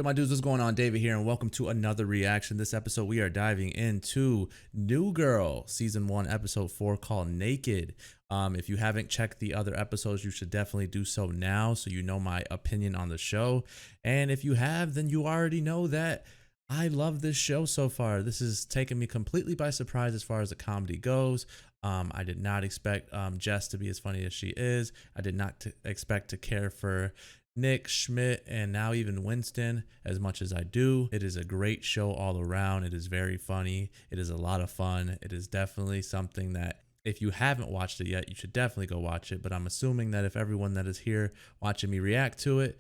Yo, my dudes, what's going on? David here, and welcome to another reaction. This episode, we are diving into New Girl, Season 1, Episode 4, called Naked. If you haven't checked the other episodes, you should definitely do so now so you know my opinion on the show. And if you have, then you already know that I love this show so far. This has taken me completely by surprise as far as the comedy goes. I did not expect Jess to be as funny as she is. I did not expect to care for Nick, Schmidt, and now even Winston as much as I do. It is a great show all around. It is very funny. It is a lot of fun. It is definitely something that if you haven't watched it yet, you should definitely go watch it. But I'm assuming that if everyone that is here watching me react to it,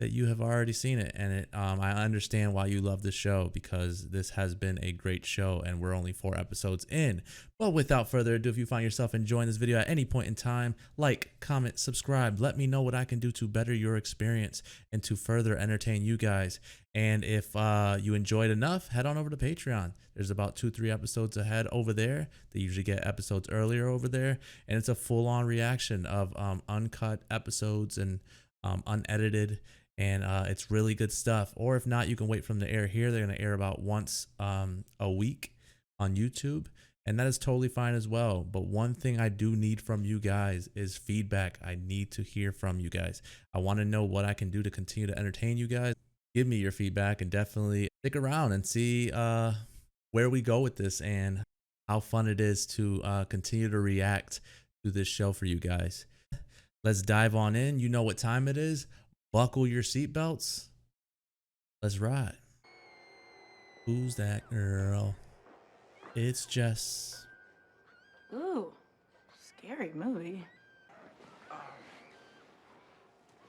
that you have already seen it. And I understand why you love this show, because this has been a great show and we're only 4 episodes in. But without further ado, if you find yourself enjoying this video at any point in time, like, comment, subscribe, let me know what I can do to better your experience and to further entertain you guys. And if you enjoyed enough, head on over to Patreon. There's about 2-3 episodes ahead over there. They usually get episodes earlier over there, and it's a full-on reaction of uncut episodes and unedited. And it's really good stuff. Or if not, you can wait from the air here. They're going to air about once a week on YouTube, and that is totally fine as well. But one thing I do need from you guys is feedback. I need to hear from you guys. I want to know what I can do to continue to entertain you guys. Give me your feedback and definitely stick around and see where we go with this and how fun it is to continue to react to this show for you guys. Let's dive on in. You know what time it is. Buckle your seatbelts. Let's ride. Who's that girl? It's Jess. Ooh, scary movie.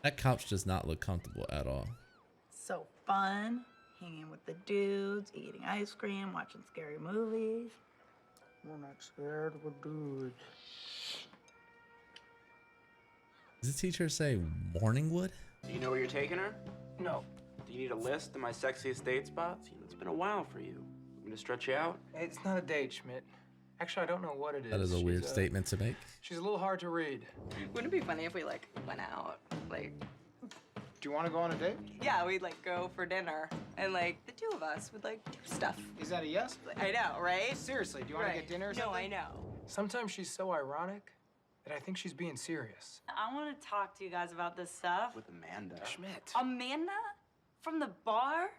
That couch does not look comfortable at all. So fun, hanging with the dudes, eating ice cream, watching scary movies. We're not scared, we're dudes. Does the teacher say Morningwood? Do you know where you're taking her? No, Do you need a list of my sexiest date spots? You know, it's been a while for you. I'm gonna stretch you out. it's not a date, Schmidt. Actually, I don't know what it is. That is a weird statement to make. She's a little hard to read. Wouldn't it be funny if we like went out? Like, Do you want to go on a date? yeah, we'd like go for dinner and like the two of us would like do stuff. Is that a yes? I know, right? Seriously, do you want to get dinner or No, something? I know. Sometimes she's so ironic that I think she's being serious. I want to talk to you guys about this stuff. With Amanda. Schmidt. Amanda? From the bar?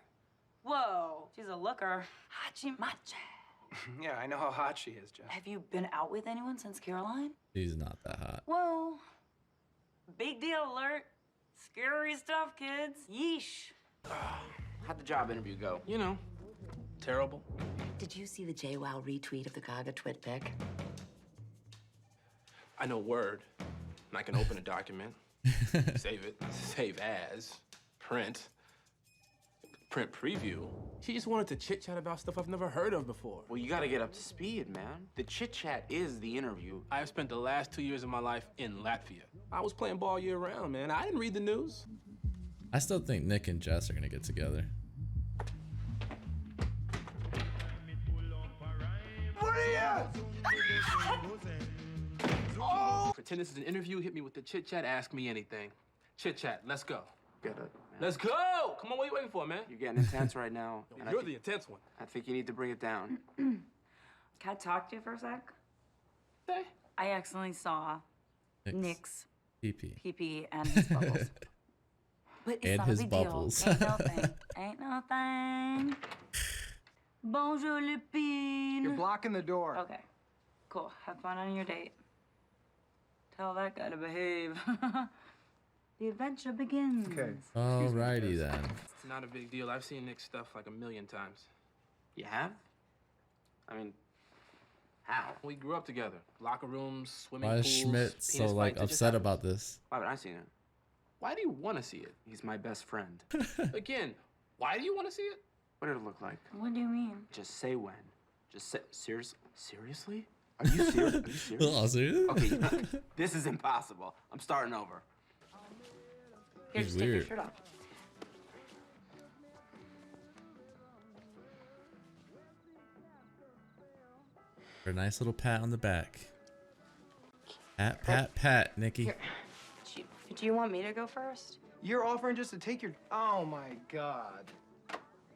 Whoa, she's a looker. Hachi machi. Yeah, I know how hot she is, Jeff. Have you been out with anyone since Caroline? She's not that hot. Whoa. Big deal alert. Scary stuff, kids. Yeesh. How'd the job interview go? You know, terrible. Did you see the JWoww retweet of the Gaga twit pic? I know Word, and I can open a document, save it, save as, print preview. She just wanted to chit-chat about stuff I've never heard of before. Well, you gotta get up to speed, man. The chit-chat is the interview. I have spent the last 2 years of my life in Latvia. I was playing ball year round, man. I didn't read the news. I still think Nick and Jess are gonna get together. Pretend this is an interview, hit me with the chit-chat, ask me anything. Chit-chat, let's go. Get it, man. Let's go! Come on, what are you waiting for, man? You're getting intense right now. and You're the intense one. I think you need to bring it down. Can I talk to you for a sec? Hey. I accidentally saw Nick's PP. PP and his bubbles. But it's And not his a big bubbles. deal. Ain't no thing. Ain't no thing. Bonjour, Lupine. You're blocking the door. Okay, cool. Have fun on your date. Tell that guy to behave. The adventure begins. Okay. Alrighty then. It's not a big deal. I've seen Nick's stuff like 1,000,000 times. You have? I mean, how? We grew up together. Locker rooms, swimming Why pools, is Schmidt so penis like fights, it just upset happens. about this? Why haven't I seen it? Why do you want to see it? He's my best friend. Again, why do you want to see it? What did it look like? What do you mean? Just say when. Just say, seriously? Are you serious? Are you serious? Oh, serious? Okay, you know, this is impossible. I'm starting over. Here, He's just take your weird. shirt off. For a nice little pat on the back. Pat, Nikki. Here. Do you want me to go first? You're offering just to take your... Oh, my God.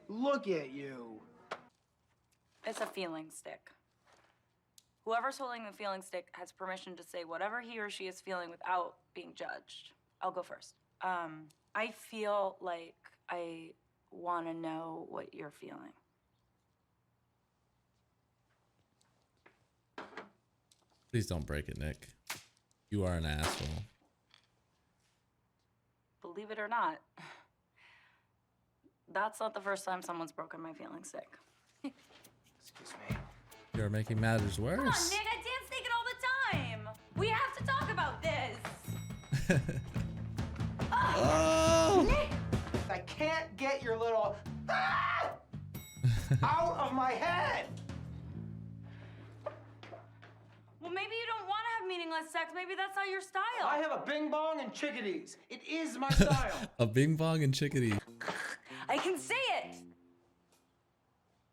Look at you. It's a feeling stick. Whoever's holding the feeling stick has permission to say whatever he or she is feeling without being judged. I'll go first. I feel like I want to know what you're feeling. Please don't break it, Nick. You are an asshole. Believe it or not, that's not the first time someone's broken my feeling stick. Excuse me. You're making matters worse. Come on, Nick, I dance naked all the time. We have to talk about this. Oh! Nick! I can't get your little... Ah! out of my head! Well, maybe you don't want to have meaningless sex. Maybe that's not your style. I have a bing bong and chickadees. It is my style. A bing bong and chickadee. I can say it.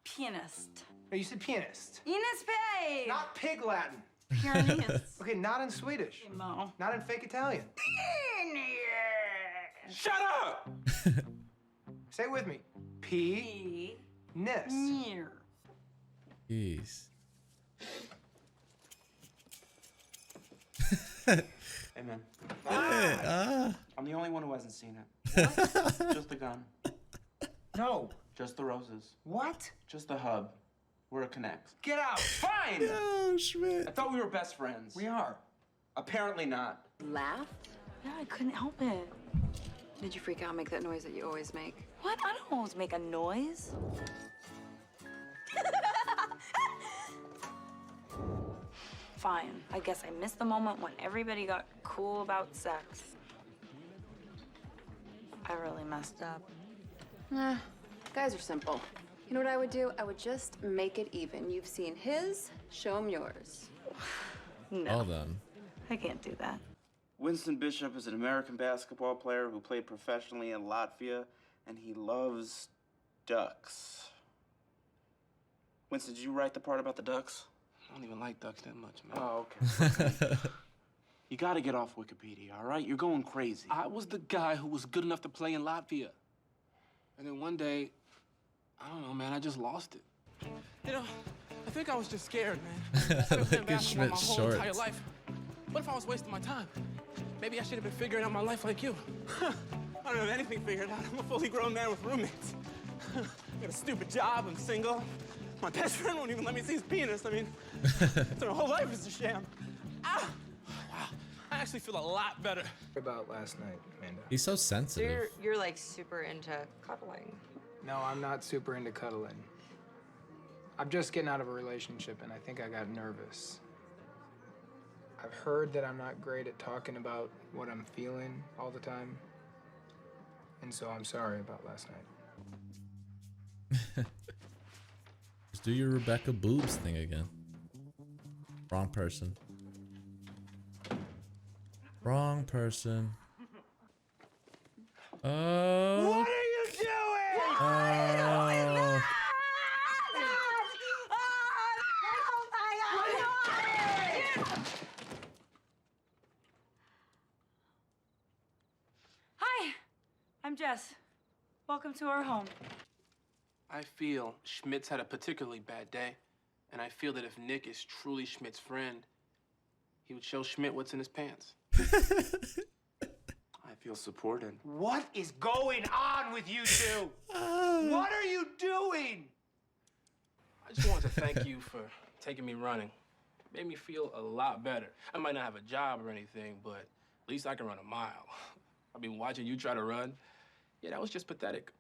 Pianist. No, you said pianist. Ines Pay. Not pig Latin. Pianist. Okay, not in Swedish. No. Not in fake Italian. Shut up! Say it with me. P-nis. Near. Jeez. Hey, man. I'm the only one who hasn't seen it. Just the gun. No. Just the roses. What? Just the hub. Where it connects. Get out. Fine! Oh, Schmidt. I thought we were best friends. We are. Apparently not. Laugh? Yeah, I couldn't help it. Did you freak out and make that noise that you always make? What? I don't always make a noise. Fine. I guess I missed the moment when everybody got cool about sex. I really messed up. Nah, guys are simple. You know what I would do? I would just make it even. You've seen his, show him yours. No, Well done. I can't do that. Winston Bishop is an American basketball player who played professionally in Latvia, and he loves ducks. Winston, did you write the part about the ducks? I don't even like ducks that much, man. Oh, okay. You gotta get off Wikipedia, all right? You're going crazy. I was the guy who was good enough to play in Latvia. And then one day, I don't know, man, I just lost it. You know, I think I was just scared, man. I've been Look playing at basketball my Schmidt's whole entire shorts. life. What if I was wasting my time? Maybe I should have been figuring out my life like you. I don't have anything figured out. I'm a fully grown man with roommates. I got a stupid job, I'm single. My best friend won't even let me see his penis. I mean, so my whole life is a sham. Ah! Wow, I actually feel a lot better. About last night, Amanda. He's so sensitive. You're like super into cuddling. No, I'm not super into cuddling. I'm just getting out of a relationship, and I think I got nervous. I've heard that I'm not great at talking about what I'm feeling all the time. And so I'm sorry about last night. Just do your Rebecca Boobs thing again. Wrong person. Wrong person. Oh. What are you doing? Oh. Hi, I'm Jess. Welcome to our home. I feel Schmidt's had a particularly bad day, and I feel that if Nick is truly Schmidt's friend, he would show Schmidt what's in his pants. I feel supported. What is going on with you two? What are you doing? I just wanted to thank you for taking me running. Made me feel a lot better. I might not have a job or anything, but at least I can run a mile. I've been watching you try to run. Yeah, that was just pathetic.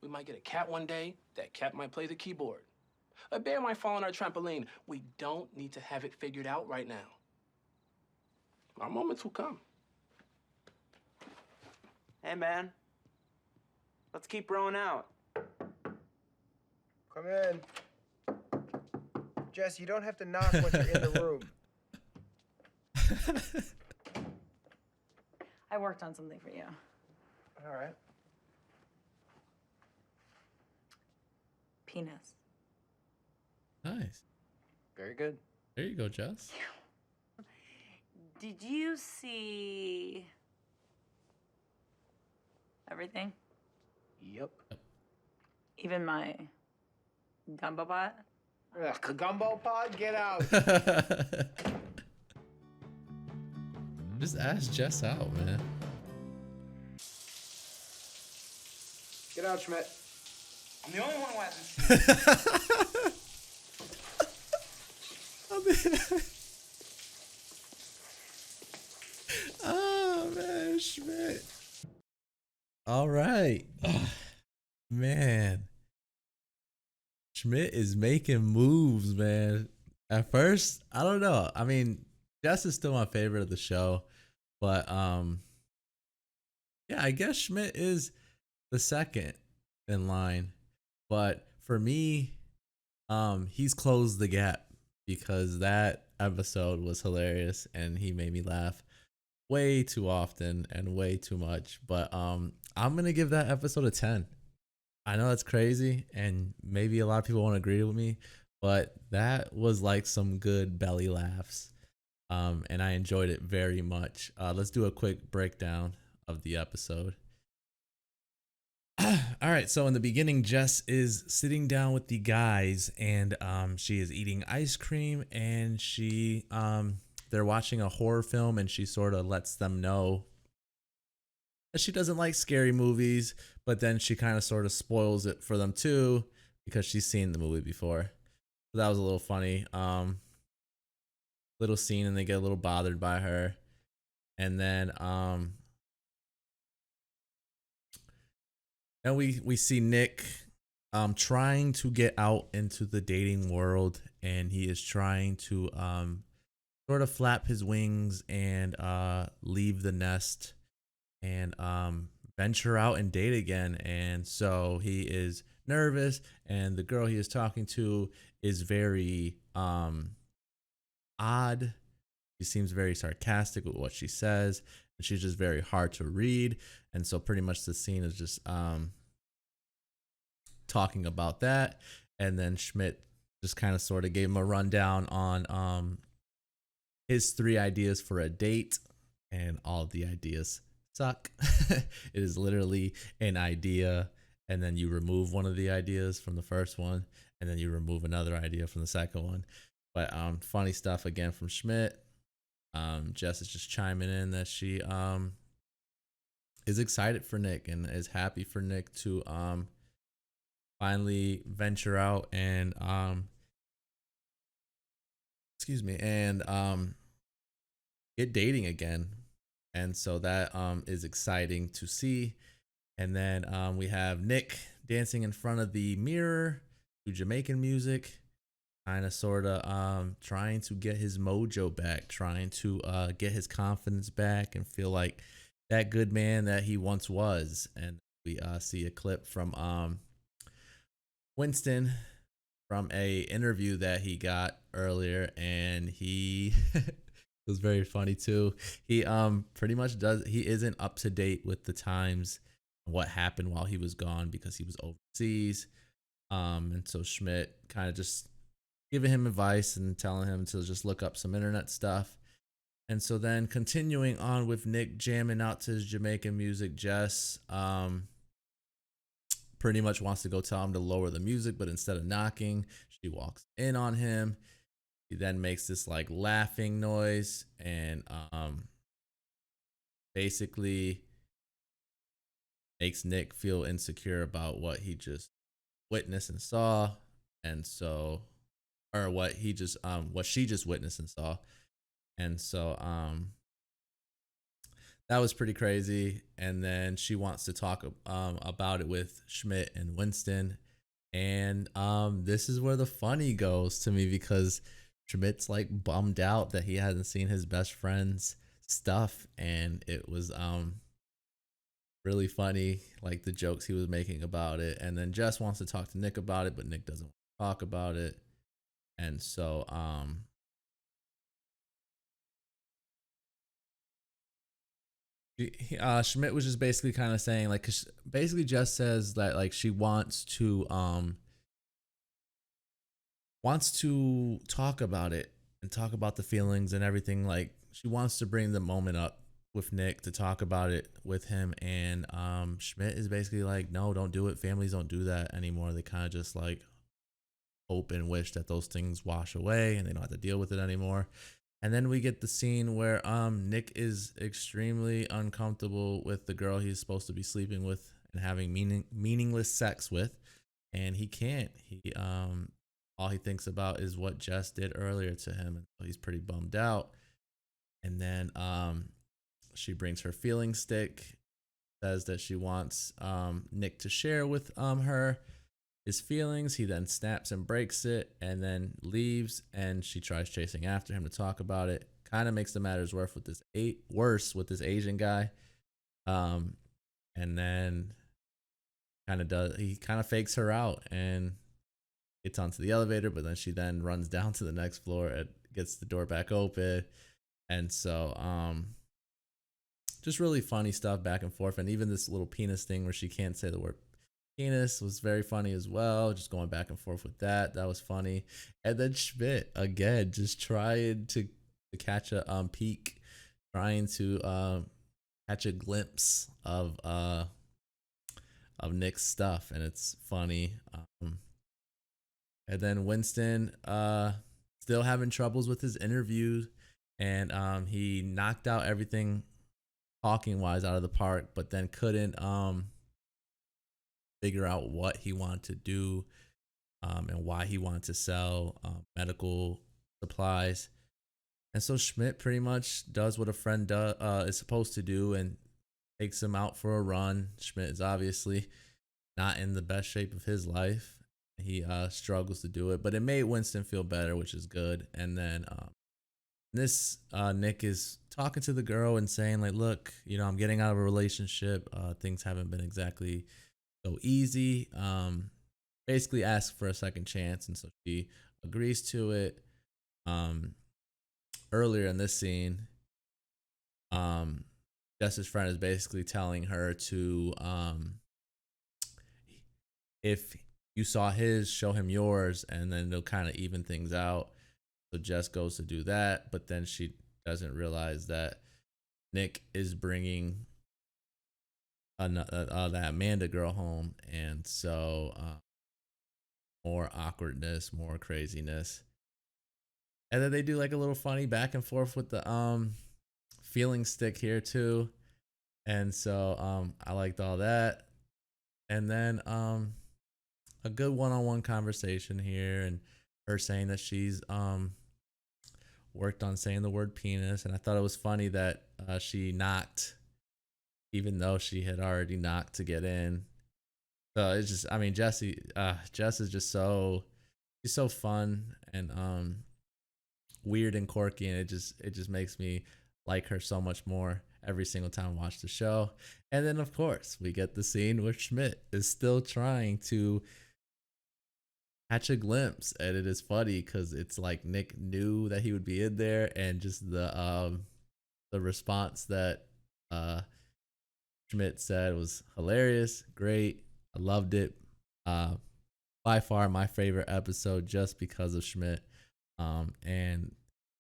We might get a cat one day. That cat might play the keyboard. A bear might fall on our trampoline. We don't need to have it figured out right now. Our moments will come. Hey, man. Let's keep growing out. Come in. Jess, you don't have to knock once you're in the room. I worked on something for you. All right. Penis. Nice. Very good. There you go, Jess. Did you see Everything? Yep. Even my gumbo pot? Ugh, gumbo pod, get out. Just ask Jess out, man. Get out, Schmidt. I'm the only one who hasn't seen Oh man, Schmidt. All right. Man. Schmidt is making moves, man. At first, I don't know. I mean, Jess is still my favorite of the show, but yeah, I guess Schmidt is the second in line. But for me, he's closed the gap because that episode was hilarious and he made me laugh way too often and way too much. But I'm gonna give that episode a 10. I know that's crazy and maybe a lot of people won't agree with me, but that was like some good belly laughs. And I enjoyed it very much. Let's do a quick breakdown of the episode. All right, so in the beginning, Jess is sitting down with the guys and she is eating ice cream and they're watching a horror film and she sort of lets them know that she doesn't like scary movies, but then she kind of sort of spoils it for them too because she's seen the movie before. So that was a little funny. Little scene and they get a little bothered by her. And then and we see Nick trying to get out into the dating world, and he is trying to sort of flap his wings and leave the nest and venture out and date again. And so he is nervous, and the girl he is talking to is very odd. She seems very sarcastic with what she says, and she's just very hard to read. And so pretty much the scene is just talking about that. And then Schmidt just kind of sort of gave him a rundown on his 3 ideas for a date, and all of the ideas suck. It is literally an idea, and then you remove one of the ideas from the first one, and then you remove another idea from the second one. But funny stuff again from Schmidt. Jess is just chiming in that she is excited for Nick and is happy for Nick to finally venture out and get dating again. And so that is exciting to see. And then we have Nick dancing in front of the mirror to Jamaican music, kind of sort of trying to get his mojo back, trying to get his confidence back and feel like that good man that he once was. And we see a clip from Winston from a interview that he got earlier, and he it was very funny too. He pretty much he isn't up to date with the times, what happened while he was gone because he was overseas. And so Schmidt kind of just giving him advice and telling him to just look up some internet stuff. And so then continuing on with Nick jamming out to his Jamaican music, Jess pretty much wants to go tell him to lower the music, but instead of knocking, she walks in on him. He then makes this like laughing noise and basically makes Nick feel insecure about what he just witnessed and saw. And so, or what she just witnessed and saw. And so that was pretty crazy. And then she wants to talk about it with Schmidt and Winston. And this is where the funny goes to me, because Schmidt's like bummed out that he hasn't seen his best friend's stuff. And it was really funny, like the jokes he was making about it. And then Jess wants to talk to Nick about it, but Nick doesn't want to talk about it. And so Schmidt was just basically kind of saying, like, 'cause basically Jess says that like she wants to talk about it and talk about the feelings and everything. Like she wants to bring the moment up with Nick to talk about it with him, and Schmidt is basically like, no, don't do it. Families don't do that anymore. They kind of just like hope and wish that those things wash away and they don't have to deal with it anymore. And then we get the scene where Nick is extremely uncomfortable with the girl he's supposed to be sleeping with and having meaningless sex with, and he can't. He all he thinks about is what Jess did earlier to him, and so he's pretty bummed out. And then she brings her feeling stick, says that she wants Nick to share with her his feelings. He then snaps and breaks it and then leaves, and she tries chasing after him to talk about it. Kind of makes the matters worse with this Asian guy. And then he kind of fakes her out and gets onto the elevator, but then she then runs down to the next floor and gets the door back open. And so just really funny stuff back and forth. And even this little penis thing where she can't say the word penis was very funny as well. Just going back and forth with that was funny. And then Schmidt again just trying to catch a peek, trying to catch a glimpse of Nick's stuff, and it's funny. And then Winston still having troubles with his interview, and he knocked out everything talking wise out of the park, but then couldn't figure out what he wanted to do and why he wanted to sell medical supplies. And so Schmidt pretty much does what a friend is supposed to do and takes him out for a run. Schmidt is obviously not in the best shape of his life. He struggles to do it, but it made Winston feel better, which is good. And then Nick is talking to the girl and saying like, look, I'm getting out of a relationship. Things haven't been exactly so easy. Basically ask for a second chance. And so she agrees to it. Earlier in this scene, Jess's friend is basically telling her to, if you saw his, show him yours, and then they'll kind of even things out. So Jess goes to do that, but then she doesn't realize that Nick is bringing that Amanda girl home, and so more awkwardness, more craziness. And then they do like a little funny back and forth with the feeling stick here too. And so I liked all that. And then a good one-on-one conversation here, and her saying that she's worked on saying the word penis. And I thought it was funny that she knocked even though she had already knocked to get in. So it's just, Jess is just she's so fun and weird and quirky, and it just makes me like her so much more every single time I watch the show. And then of course we get the scene where Schmidt is still trying to catch a glimpse, and it is funny because it's like Nick knew that he would be in there, and just the response that Schmidt said was hilarious, great. I loved it. By far my favorite episode just because of Schmidt. And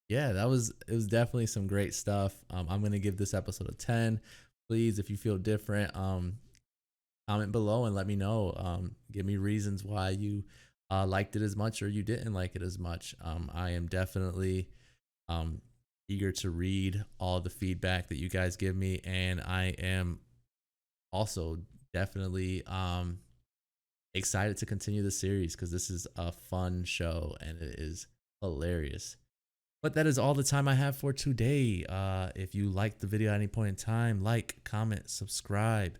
yeah, it was definitely some great stuff. I'm gonna give this episode a 10. Please, if you feel different, comment below and let me know. Give me reasons why you liked it as much or you didn't like it as much. I am definitely eager to read all the feedback that you guys give me, and I am also definitely excited to continue the series because this is a fun show and it is hilarious. But that is all the time I have for today. If you liked the video at any point in time, like, comment, subscribe,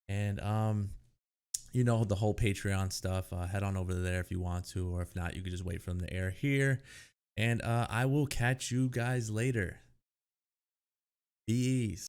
and the whole Patreon stuff. Head on over there if you want to, or if not, you can just wait for them to air here. And I will catch you guys later. Peace.